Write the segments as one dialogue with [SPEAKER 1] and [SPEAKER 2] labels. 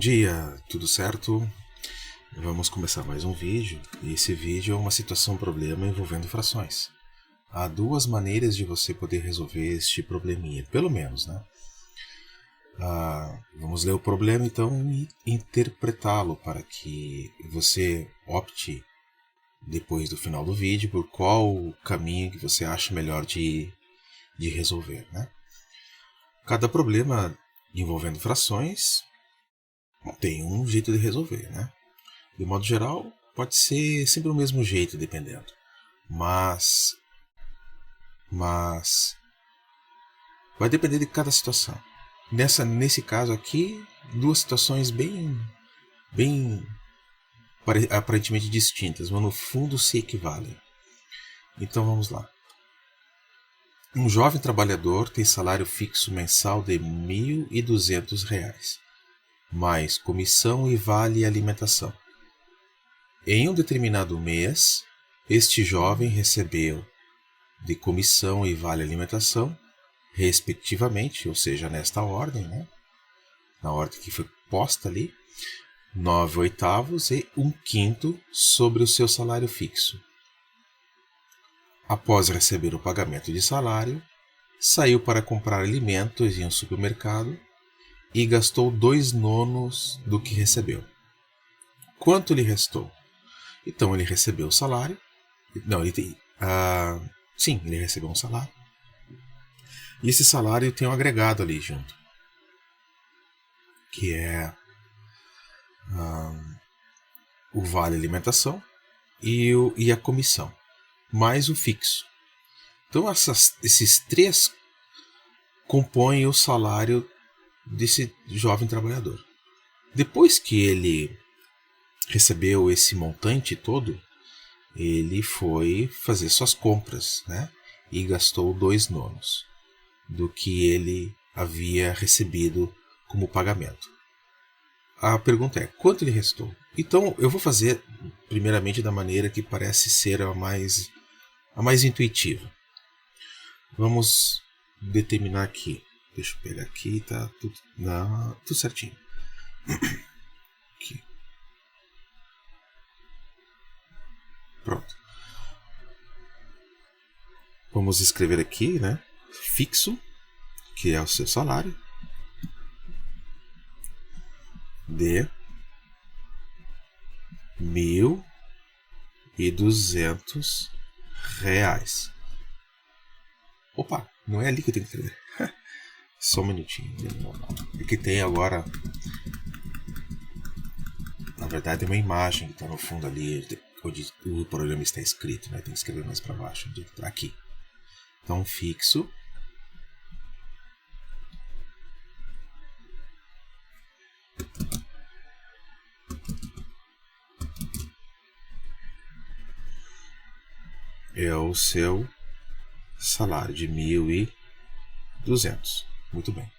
[SPEAKER 1] dia, tudo certo? Vamos começar mais um vídeo, e esse vídeo é uma situação-problema envolvendo frações. Há duas maneiras de você poder resolver este probleminha, pelo menos, né? Vamos ler o problema então e interpretá-lo para que você opte, depois do final do vídeo, por qual caminho que você acha melhor de resolver, né? Cada problema envolvendo frações tem um jeito de resolver, né? De modo geral, pode ser sempre o mesmo jeito, dependendo. Mas vai depender de cada situação. Nesse caso aqui, duas situações bem aparentemente distintas, mas no fundo se equivalem. Então vamos lá. Um jovem trabalhador tem salário fixo mensal de R$ 1.200, mais comissão e vale alimentação. Em um determinado mês, este jovem recebeu de comissão e vale alimentação, respectivamente, ou seja, nesta ordem, né? Na ordem que foi posta ali, 9/8 e 1/5 sobre o seu salário fixo. Após receber o pagamento de salário, saiu para comprar alimentos em um supermercado e gastou 2/9 do que recebeu. Quanto lhe restou? Então ele recebeu o salário. Não, ele recebeu um salário. E esse salário tem um agregado ali junto, que é o vale alimentação e a comissão, mais o fixo. Então esses três compõem o salário desse jovem trabalhador. Depois que ele recebeu esse montante todo, ele foi fazer suas compras, né? E gastou 2/9 do que ele havia recebido como pagamento. A pergunta é, quanto lhe restou? Então eu vou fazer primeiramente da maneira que parece ser a mais intuitiva. Vamos determinar aqui. Deixa eu pegar aqui, tá tudo certinho. Aqui. Pronto. Vamos escrever aqui, né? Fixo, que é o seu salário, de R$ 1.200. Opa, não é ali que eu tenho que escrever. Só um minutinho. É que tem agora, na verdade, uma imagem que está no fundo ali, onde o programa está escrito, né? Tem que escrever mais para baixo. Aqui. Então, fixo. É o seu salário de 1.200. Muito bem.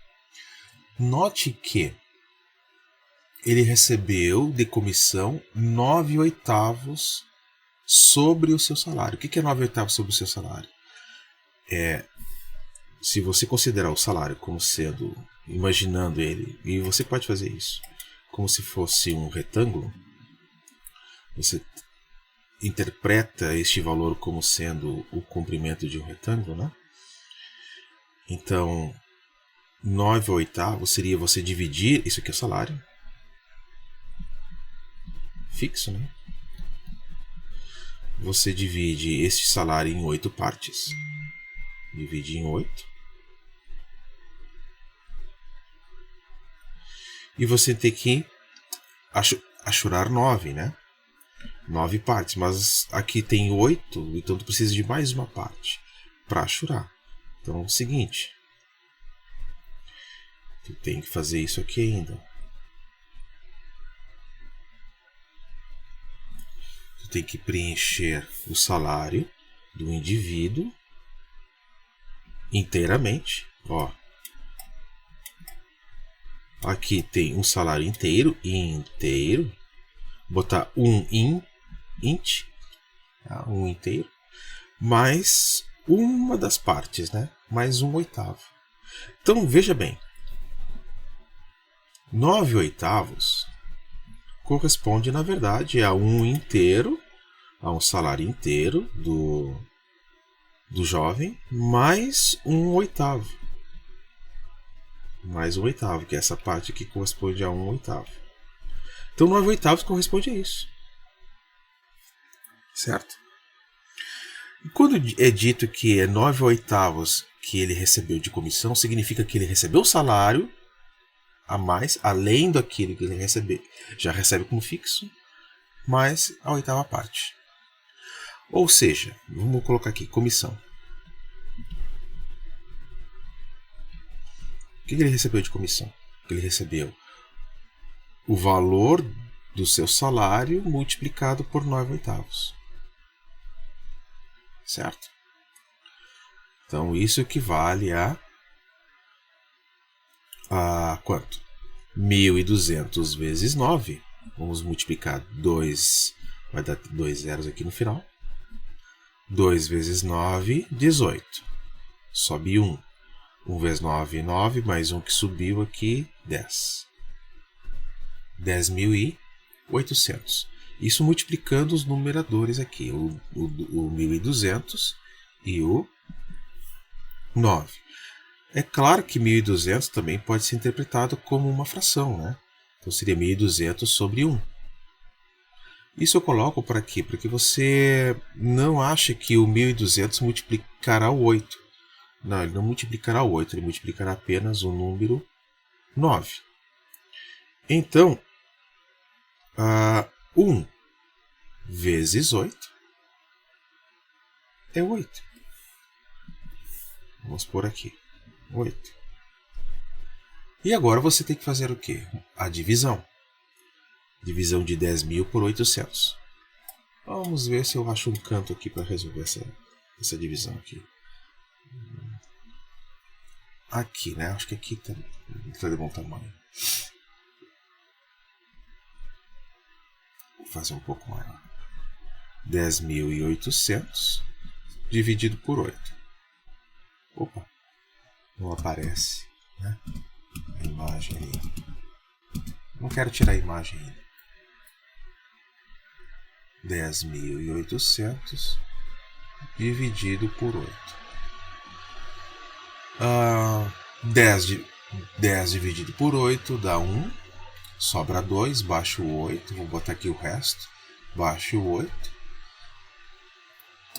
[SPEAKER 1] Note que ele recebeu de comissão 9/8 sobre o seu salário. O que é 9/8 sobre o seu salário? Se você considerar o salário como sendo, imaginando ele, e você pode fazer isso, como se fosse um retângulo, você interpreta este valor como sendo o comprimento de um retângulo, né? Então, 9/8 seria você dividir, isso aqui é o salário fixo, né? Você divide este salário em 8 partes. Divide em 8. E você tem que achurar 9, né? 9 partes, mas aqui tem 8, então tu precisa de mais uma parte para achurar. Então é o seguinte, tu tem que fazer isso aqui ainda. Tu tem que preencher o salário do indivíduo inteiramente, ó. Aqui tem um salário inteiro, botar int, tá? Inteiro, mais uma das partes, né? Mais 1/8. Então veja bem, 9/8 corresponde, na verdade, a um inteiro, a um salário inteiro do jovem, mais 1/8. Mais 1/8, que é essa parte que corresponde a 1/8. Então 9/8 corresponde a isso. Certo? E quando é dito que é 9/8 que ele recebeu de comissão, significa que ele recebeu o salário a mais, além daquilo que ele já recebe como fixo, mais a 8ª parte. Ou seja, vamos colocar aqui, comissão. O que ele recebeu de comissão? Ele recebeu o valor do seu salário multiplicado por 9/8. Certo? Então isso equivale a quanto? 1.200 vezes 9. Vamos multiplicar 2, vai dar 2 zeros aqui no final. 2 vezes 9, 18. Sobe 1. 1 vezes 9, 9, mais 1 que subiu aqui, 10. 10.800. Isso multiplicando os numeradores aqui, o 1.200 e o 9. É claro que 1.200 também pode ser interpretado como uma fração, né? Então seria 1.200 sobre 1. Isso eu coloco para quê? Para que você não ache que o 1.200 multiplicará o 8. Não, ele não multiplicará o 8, ele multiplicará apenas o número 9. Então, 1 vezes 8 é 8. Vamos pôr aqui, 8. E agora você tem que fazer o quê? A divisão. Divisão de 10.000 por 800. Vamos ver se eu acho um canto aqui para resolver essa divisão aqui. Aqui, né? Acho que aqui está de bom tamanho. Vou fazer um pouco maior. 10.800 dividido por 8. Opa, não aparece, né? A imagem aí. Não quero tirar a imagem ainda. 10.800 dividido por 8. 10 dividido por 8 dá 1. Sobra 2, baixo o 8. Vou botar aqui o resto. Baixo o 8.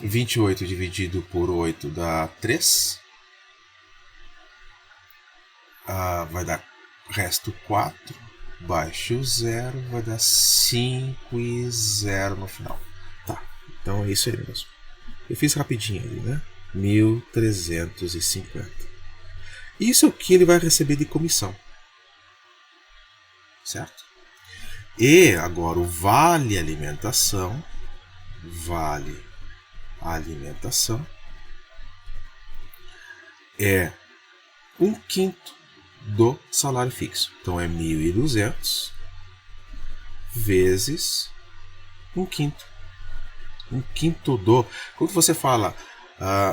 [SPEAKER 1] 28 dividido por 8 dá 3. Vai dar resto 4. Baixo o 0. Vai dar 5 e 0 no final. Tá, então é isso aí mesmo. Eu fiz rapidinho ali, né? 1.350. Isso é o que ele vai receber de comissão. Certo? E agora o vale alimentação. Vale alimentação é 1/5 do salário fixo. Então é 1.200 vezes 1/5. 1/5 do... Quando você fala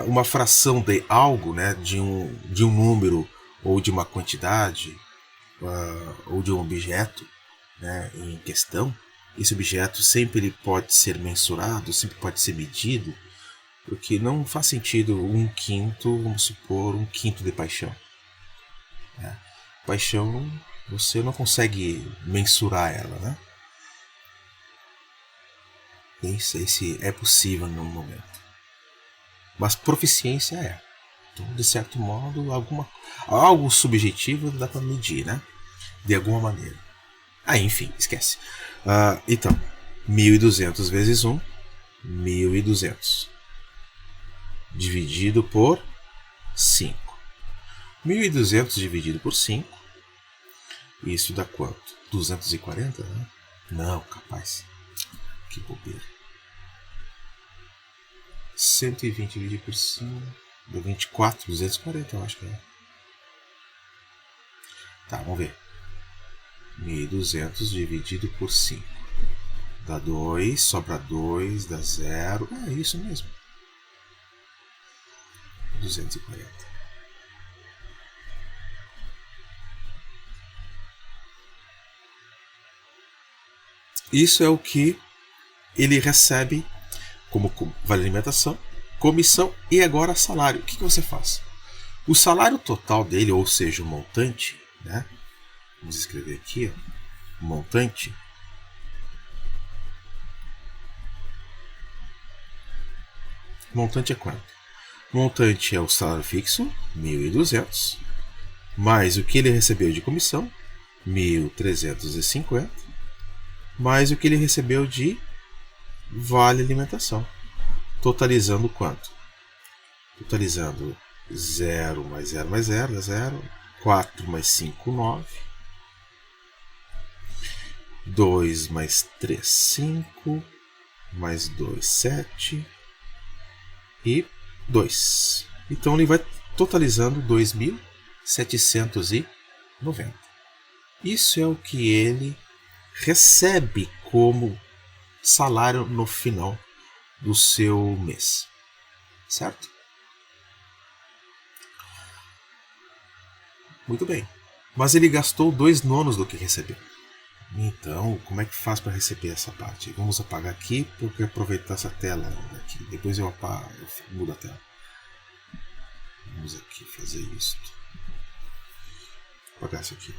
[SPEAKER 1] uma fração de algo, né, de um número ou de uma quantidade ou de um objeto, né, em questão, esse objeto sempre ele pode ser mensurado, sempre pode ser medido, porque não faz sentido 1/5, vamos supor, 1/5 de paixão. Paixão, você não consegue mensurar ela, né? Esse é possível no momento. Mas proficiência é. Então, de certo modo, algo subjetivo dá para medir, né? De alguma maneira. Enfim, esquece. Então, 1.200 vezes 1, 1.200. Dividido por 5. 1.200 dividido por 5. Isso dá quanto? 240, né? Não, capaz. Que bobeira. 120 dividido por 5. Deu 24, 240, eu acho que é. Tá, vamos ver. 1.200 dividido por 5. Dá 2, sobra 2, dá 0. É isso mesmo. 240. Isso é o que ele recebe como vale alimentação, comissão e agora salário. O que você faz? O salário total dele, ou seja, o montante, né? Vamos escrever aqui, ó, montante. Montante é quanto? Montante é o salário fixo, 1.200, mais o que ele recebeu de comissão, 1.350, mais o que ele recebeu de vale alimentação. Totalizando quanto? Totalizando 0 mais 0 mais 0 é 0. 4 mais 5, 9. 2 mais 3, 5. Mais 2, 7. E 2. Então ele vai totalizando 2.790. Isso é o que ele recebe como salário no final do seu mês. Certo? Muito bem. Mas ele gastou 2/9 do que recebeu. Então, como é que faz para receber essa parte? Vamos apagar aqui, porque eu quero aproveitar essa tela aqui. Depois eu apago, eu mudo a tela. Vamos aqui fazer isso. Vou apagar isso aqui.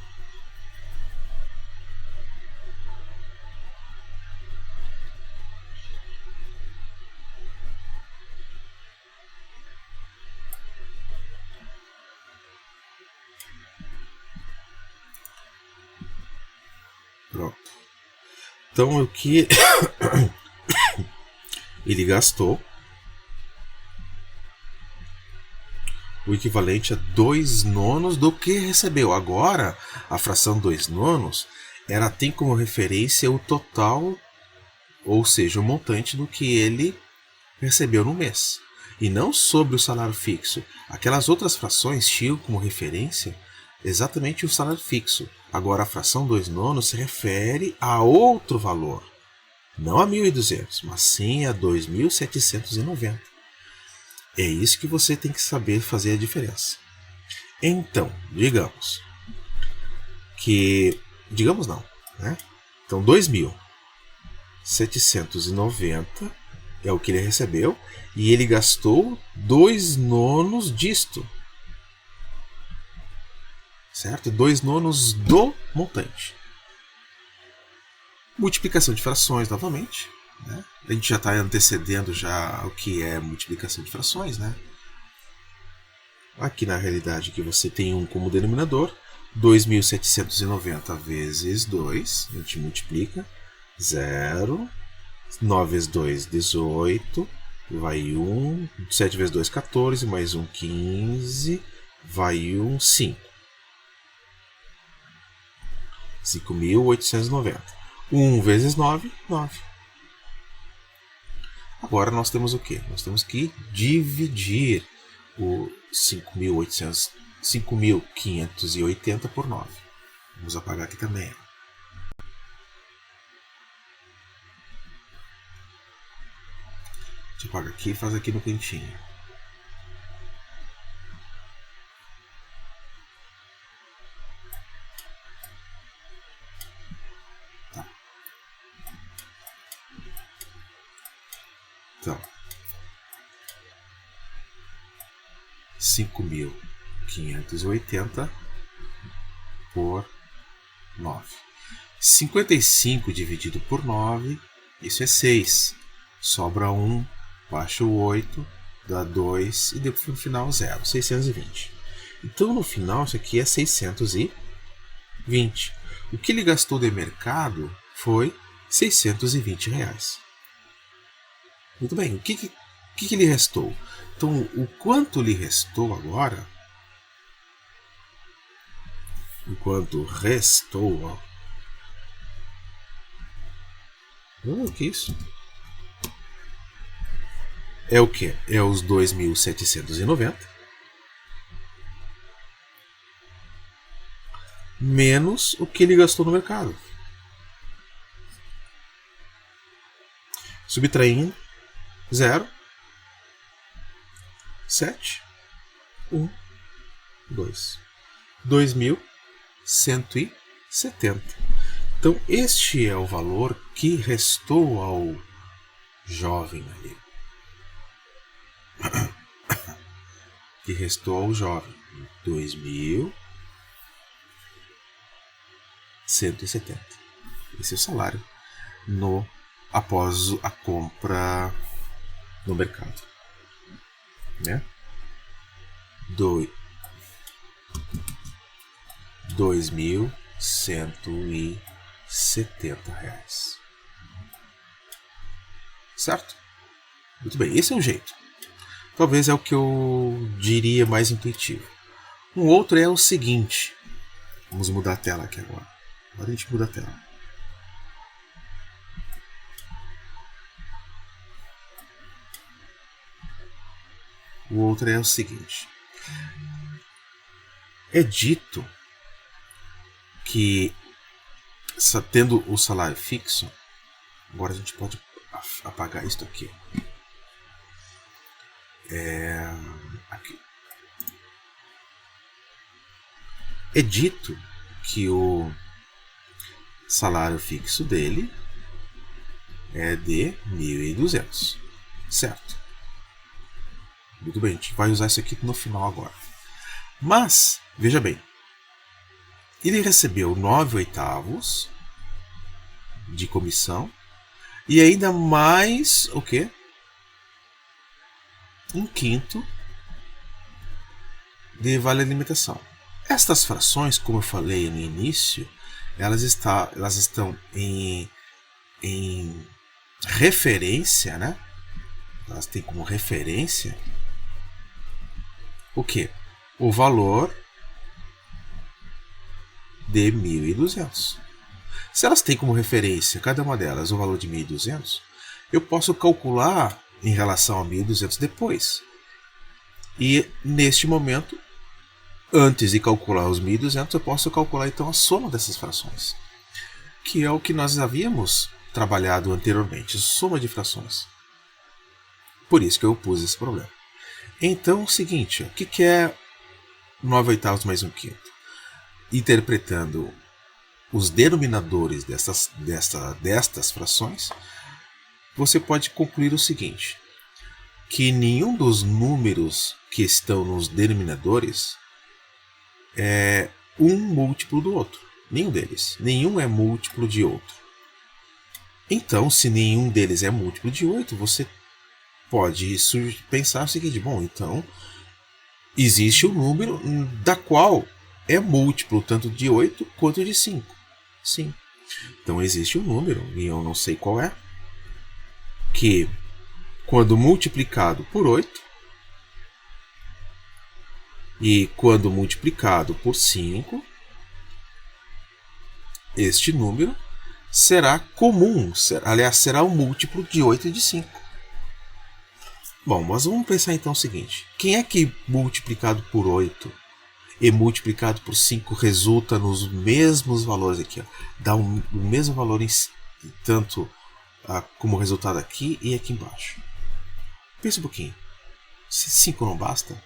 [SPEAKER 1] Pronto. Então, o que ele gastou, o equivalente a 2/9 do que recebeu. Agora, a fração 2/9, ela tem como referência o total, ou seja, o montante do que ele recebeu no mês. E não sobre o salário fixo. Aquelas outras frações tinham como referência exatamente o salário fixo. Agora, a fração 2/9 se refere a outro valor. Não a 1.200, mas sim a 2.790. É isso que você tem que saber fazer a diferença. Então, digamos que... Digamos não, né? Então, 2.790 é o que ele recebeu e ele gastou 2/9 disto. Certo? 2/9 do montante. Multiplicação de frações novamente, né? A gente já está antecedendo já o que é multiplicação de frações, né? Aqui na realidade que você tem 1 como denominador, 2.790 vezes 2, a gente multiplica, 0, 9 vezes 2, 18, vai 1, 7 vezes 2, 14, mais 1, 15, vai 1, 5. 5.890. 1 vezes 9, 9. Agora nós temos o quê? Nós temos que dividir o 5.580 por 9. Vamos apagar aqui também. A gente apaga aqui e faz aqui no cantinho. Tá. Então, 5.580 por 9. 55 dividido por 9, isso é 6. Sobra 1, baixa o 8, dá 2 e depois no final 0, 620. Então no final isso aqui é 620. O que ele gastou de mercado foi 620 reais. Muito bem, o que lhe restou? Então, o quanto lhe restou agora? O quanto restou? O que é isso? É o que? É os 2.790 menos o que ele gastou no mercado. Subtraindo 0, 7, 1, 2. 2.170. Então, este é o valor que restou ao jovem ali. Que restou ao jovem. 2.170. Esse é o salário após a compra no mercado. Né? R$2.170. Certo? Muito bem, esse é um jeito. Talvez é o que eu diria mais intuitivo. Um outro é o seguinte. Vamos mudar a tela aqui agora. Agora a gente muda a tela. O outro é o seguinte. É dito que, tendo o salário fixo, agora a gente pode apagar isto aqui. Aqui. É dito que o salário fixo dele é de 1.200, certo? Muito bem, a gente vai usar isso aqui no final agora. Mas, veja bem, ele recebeu 9/8 de comissão e ainda mais o quê? 1/5 de vale alimentação. Estas frações, como eu falei no início, elas estão em referência, né? Elas têm como referência o quê? O valor de 1.200. Se elas têm como referência, cada uma delas, o valor de 1.200, eu posso calcular em relação a 1.200 depois. E neste momento, antes de calcular os 1.200, eu posso calcular então a soma dessas frações, que é o que nós havíamos trabalhado anteriormente, soma de frações. Por isso que eu pus esse problema. Então, o seguinte, o que é 9/8 mais 1/5? Interpretando os denominadores destas frações, você pode concluir o seguinte, que nenhum dos números que estão nos denominadores é um múltiplo do outro. Nenhum deles. Nenhum é múltiplo de outro. Então, se nenhum deles é múltiplo de 8, você pode pensar o seguinte, bom, então existe um número da qual é múltiplo tanto de 8 quanto de 5. Sim. Então existe um número, e eu não sei qual é, que quando multiplicado por 8 e quando multiplicado por 5, este número será comum, aliás, será um múltiplo de 8 e de 5. Bom, mas vamos pensar então o seguinte, quem é que multiplicado por 8 e multiplicado por 5 resulta nos mesmos valores aqui, ó, dá o mesmo valor tanto como resultado aqui e aqui embaixo. Pensa um pouquinho, se 5 não basta,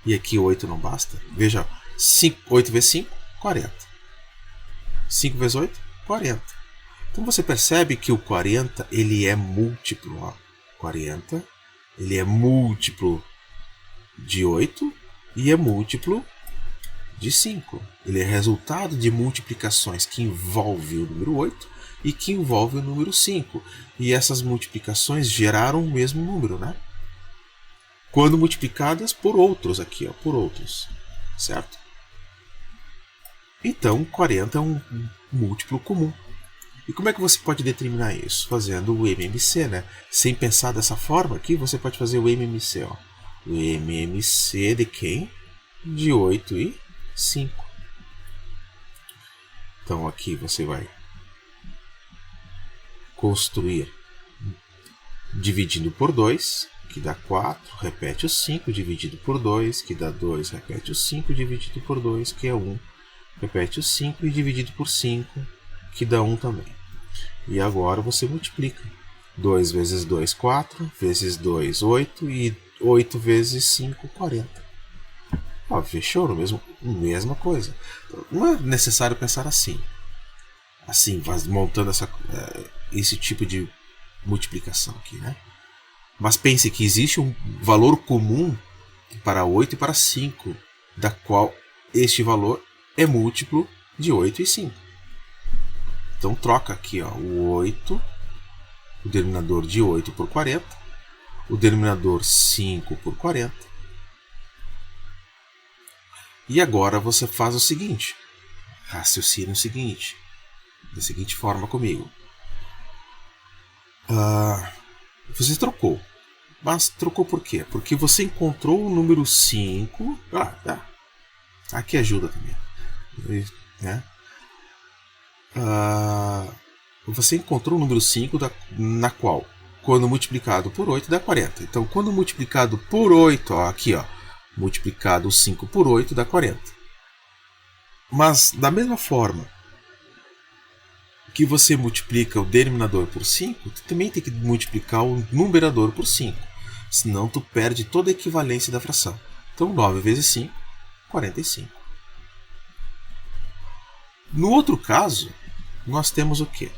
[SPEAKER 1] e aqui 8 não basta, veja, 8 vezes 5, 40. 5 vezes 8, 40. Então você percebe que o 40 ele é múltiplo. Ó. 40 ele é múltiplo de 8 e é múltiplo de 5. Ele é resultado de multiplicações que envolvem o número 8 e que envolvem o número 5. E essas multiplicações geraram o mesmo número, né? Quando multiplicadas por outros aqui, ó, por outros, certo? Então, 40 é um múltiplo comum. E como é que você pode determinar isso? Fazendo o MMC, né? Sem pensar dessa forma aqui, você pode fazer o MMC, ó. O MMC de quem? De 8 e 5. Então aqui você vai construir dividindo por 2, que dá 4, repete o 5, dividido por 2, que dá 2, repete o 5, dividido por 2, que é 1. Repete o 5 e dividido por 5, que dá 1 também. E agora você multiplica. 2 vezes 2, 4, vezes 2, 8, e 8 vezes 5, 40. Ó, fechou? Mesma coisa. Não é necessário pensar assim. assim, montando esse tipo de multiplicação aqui, né? Mas pense que existe um valor comum para 8 e para 5, da qual este valor é múltiplo de 8 e 5. Então troca aqui, ó, o 8, o denominador de 8 por 40, o denominador 5 por 40. E agora você faz o seguinte, raciocina o seguinte, da seguinte forma comigo. Você trocou. Mas trocou por quê? Porque você encontrou o número 5. Aqui ajuda também. Né? Você encontrou o número 5 na qual, quando multiplicado por 8, dá 40. Então, quando multiplicado por 8, ó, aqui, ó, multiplicado 5 por 8 dá 40. Mas, da mesma forma que você multiplica o denominador por 5, tu também tem que multiplicar o numerador por 5. Senão tu perde toda a equivalência da fração. Então 9 vezes 5, 45. No outro caso, nós temos o quê?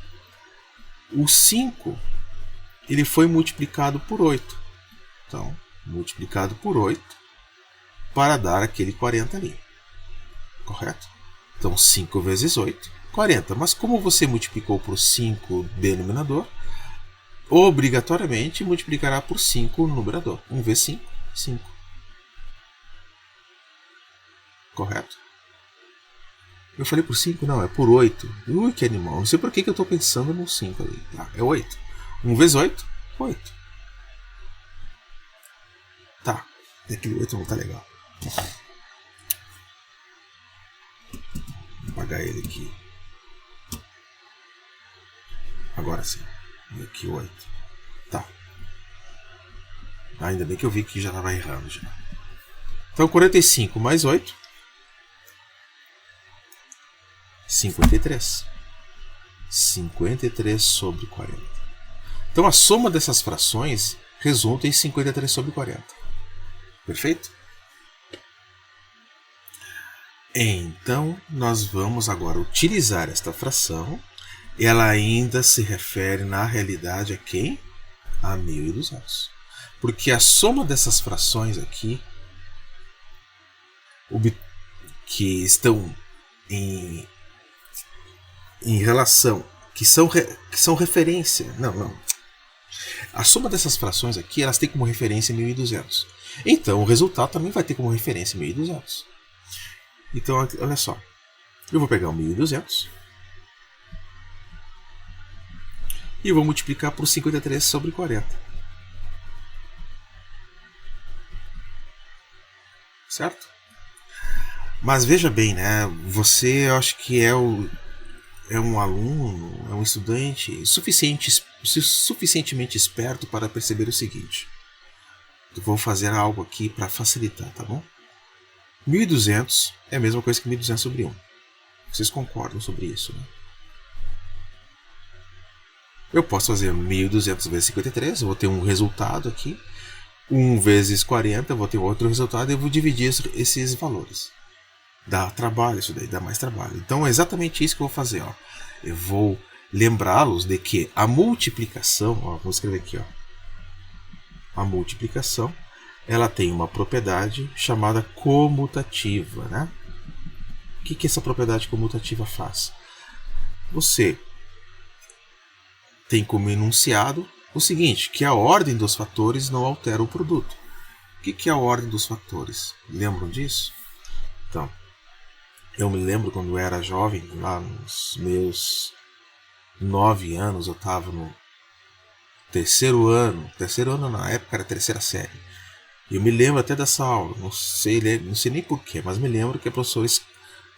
[SPEAKER 1] O 5 ele foi multiplicado por 8. Então, multiplicado por 8 para dar aquele 40 ali. Correto? Então 5 vezes 8, 40. Mas como você multiplicou por 5 o denominador, obrigatoriamente multiplicará por 5 o numerador. 1 vezes 5, 5. Correto? Eu falei por 5? Não, é por 8. Ui, que animal. Não sei por que eu estou pensando no 5 ali. É 8. 1 vezes 8, 8. Tá. Aquele 8 não tá legal. Vou apagar ele aqui. Agora sim. E aqui 8. Tá. Ainda bem que eu vi que já estava errando já. Então 45 mais 8. 53. 53 sobre 40. Então a soma dessas frações resulta em 53 sobre 40. Perfeito? Então nós vamos agora utilizar esta fração. Ela ainda se refere na realidade a quem? A 1200. Porque a soma dessas frações aqui, que estão em relação, que são referência. Não. A soma dessas frações aqui, elas têm como referência 1200. Então o resultado também vai ter como referência 1200. Então, olha só. Eu vou pegar o 1200 e vou multiplicar por 53 sobre 40. Certo? Mas veja bem, né? Você, eu acho que é um aluno, é um estudante suficientemente esperto para perceber o seguinte. Eu vou fazer algo aqui para facilitar, tá bom? 1200 é a mesma coisa que 1200 sobre 1. Vocês concordam sobre isso, né? Eu posso fazer 1200 vezes 53, eu vou ter um resultado aqui. 1 vezes 40, eu vou ter outro resultado e eu vou dividir esses valores. Dá trabalho isso daí, dá mais trabalho. Então é exatamente isso que eu vou fazer. Ó. Eu vou lembrá-los de que a multiplicação, ó, vou escrever aqui, ó. A multiplicação, ela tem uma propriedade chamada comutativa, né? O que essa propriedade comutativa faz? Você tem como enunciado o seguinte, que a ordem dos fatores não altera o produto. O que é a ordem dos fatores? Lembram disso? Então, eu me lembro quando eu era jovem, lá nos meus 9 anos, eu estava no terceiro ano na época era a terceira série. Eu me lembro até dessa aula, não sei nem porquê, mas me lembro que a professora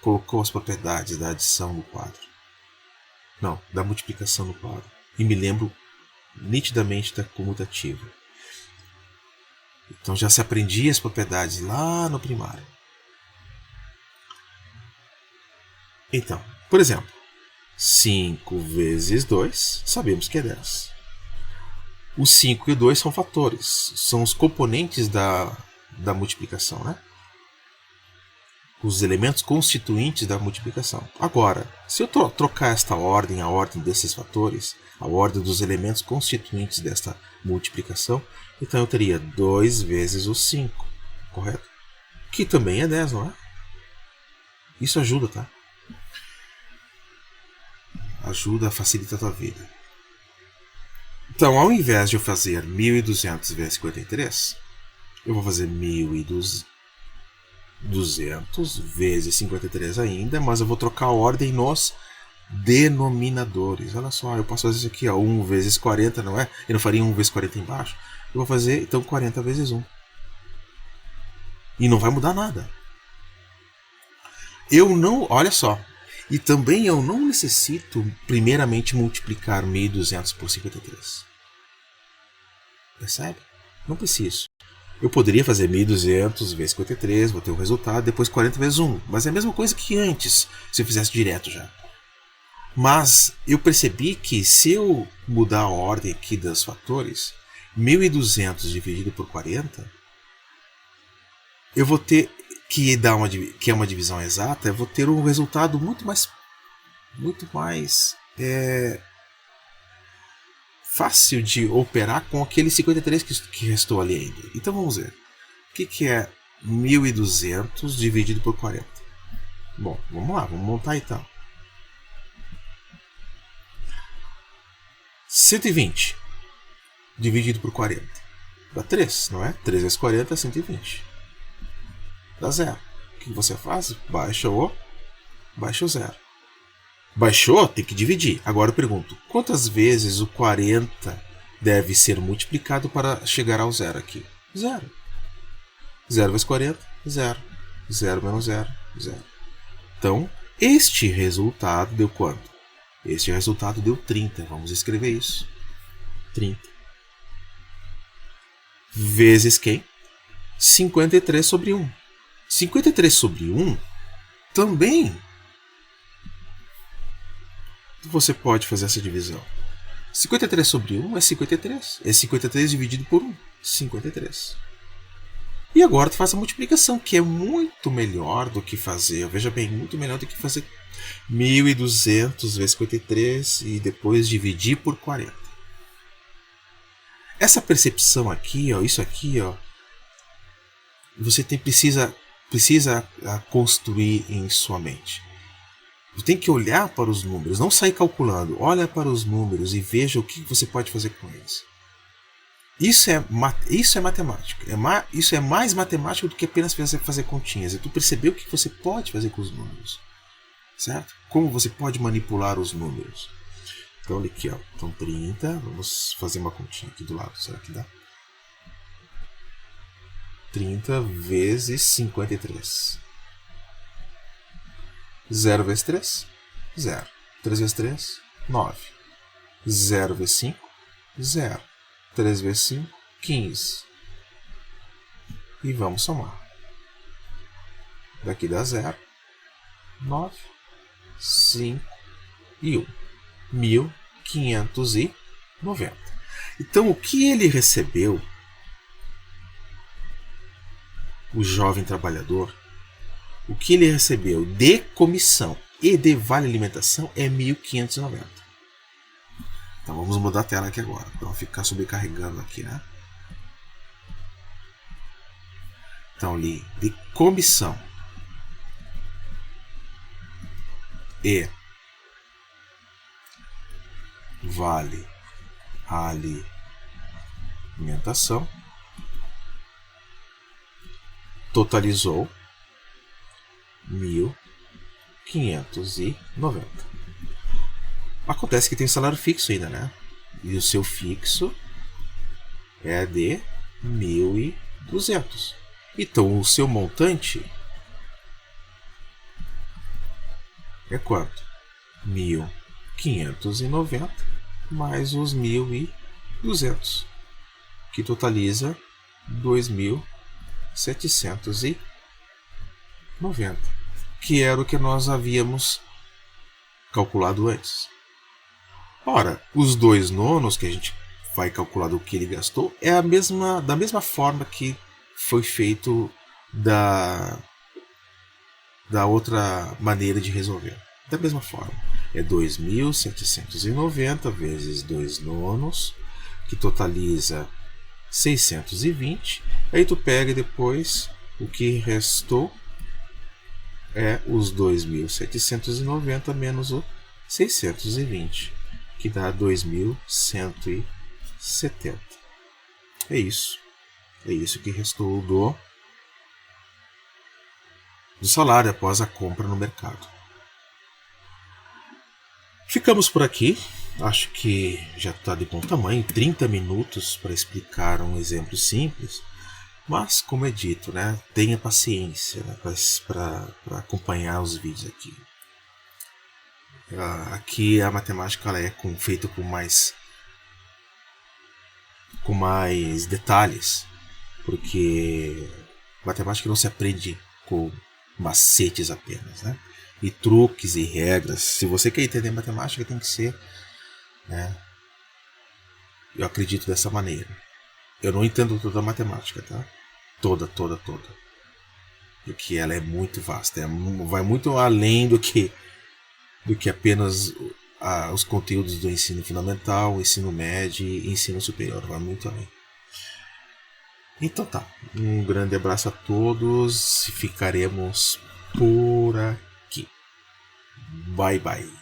[SPEAKER 1] colocou as propriedades da adição no quadro. Não, da multiplicação no quadro. E me lembro nitidamente da comutativa. Então já se aprendia as propriedades lá no primário. Então, por exemplo, 5 vezes 2, sabemos que é 10. O 5 e o 2 são fatores, são os componentes da multiplicação, né? os elementos constituintes da multiplicação. Agora, se eu trocar esta ordem, a ordem desses fatores, a ordem dos elementos constituintes desta multiplicação, então eu teria 2 vezes o 5, correto? Que também é 10, não é? Isso ajuda, tá? Ajuda, facilita a tua vida. Então, ao invés de eu fazer 1.200 vezes 53, eu vou fazer 1.200 vezes 53 ainda, mas eu vou trocar a ordem nos denominadores. Olha só, eu posso fazer isso aqui, ó, 1 vezes 40, não é? Eu não faria 1 vezes 40 embaixo. Eu vou fazer, então, 40 vezes 1. E não vai mudar nada. Eu não, olha só, e também eu não necessito primeiramente multiplicar 1.200 por 53. Percebe? Não preciso. Eu poderia fazer 1.200 vezes 53, vou ter o resultado, depois 40 vezes 1. Mas é a mesma coisa que antes, se eu fizesse direto já. Mas eu percebi que se eu mudar a ordem aqui dos fatores, 1.200 dividido por 40, eu vou ter, que é uma divisão exata, eu vou ter um resultado muito mais fácil de operar com aquele 53 que restou ali ainda. Então vamos ver. O que é 1.200 dividido por 40? Bom, vamos lá, vamos montar então. 120 dividido por 40 dá 3, não é? 3 vezes 40 é 120. Dá 0. O que você faz? Baixa o 0. Baixou? Tem que dividir. Agora eu pergunto, quantas vezes o 40 deve ser multiplicado para chegar ao 0 aqui? 0. 0 vezes 40, 0. 0 menos 0, 0. Então, este resultado deu quanto? Este resultado deu 30. Vamos escrever isso. 30. Vezes quem? 53 sobre 1. 53 sobre 1 também você pode fazer essa divisão. 53 sobre 1 é 53. É 53 dividido por 1. 53. E agora tu faz a multiplicação, que é muito melhor do que fazer. Veja bem, muito melhor do que fazer 1.200 vezes 53 e depois dividir por 40. Essa percepção aqui, ó, isso aqui, ó, você precisa construir em sua mente. Você tem que olhar para os números, não sair calculando. Olha para os números e veja o que você pode fazer com eles. Isso é matemática. Isso é mais matemático do que apenas fazer continhas. É tu perceber o que você pode fazer com os números. Certo? Como você pode manipular os números. Então, olha aqui, ó. Então, 30. Vamos fazer uma continha aqui do lado. Será que dá? 30 vezes 53. 0 vezes 3, 0. 3 vezes 3, 9. 0 vezes 5, 0. 3 vezes 5, 15. E vamos somar. Daqui dá 0, 9, 5 e 1. 1.590. Então, o que ele recebeu, o jovem trabalhador, o que ele recebeu de comissão e de vale alimentação é 1.590. Então vamos mudar a tela aqui agora, para não ficar sobrecarregando aqui, né? Então ali, de comissão e vale alimentação totalizou 1.590. Acontece que tem salário fixo ainda, né? E o seu fixo é de 1.200. Então o seu montante é quanto? 1.590 mais os 1.200, que totaliza 2.790, que era o que nós havíamos calculado antes. Ora, os 2 nonos que a gente vai calcular do que ele gastou é da mesma forma que foi feito da outra maneira de resolver. Da mesma forma, é 2.790 vezes 2 nonos, que totaliza 620. Aí tu pega depois o que restou é os 2.790 menos o 620, que dá 2.170. É isso. É isso que restou do salário após a compra no mercado. Ficamos por aqui. Acho que já está de bom tamanho, 30 minutos para explicar um exemplo simples. Mas, como é dito, né, tenha paciência, né, para acompanhar os vídeos aqui. Aqui a matemática ela é feita com mais detalhes, porque matemática não se aprende com macetes apenas, né? E truques e regras. Se você quer entender matemática, tem que ser, né? Eu acredito dessa maneira. Eu não entendo toda a matemática, tá? Toda. Porque ela é muito vasta. Vai muito além do que apenas os conteúdos do ensino fundamental, ensino médio e ensino superior. Vai muito além. Então tá. Um grande abraço a todos. Ficaremos por aqui. Bye bye.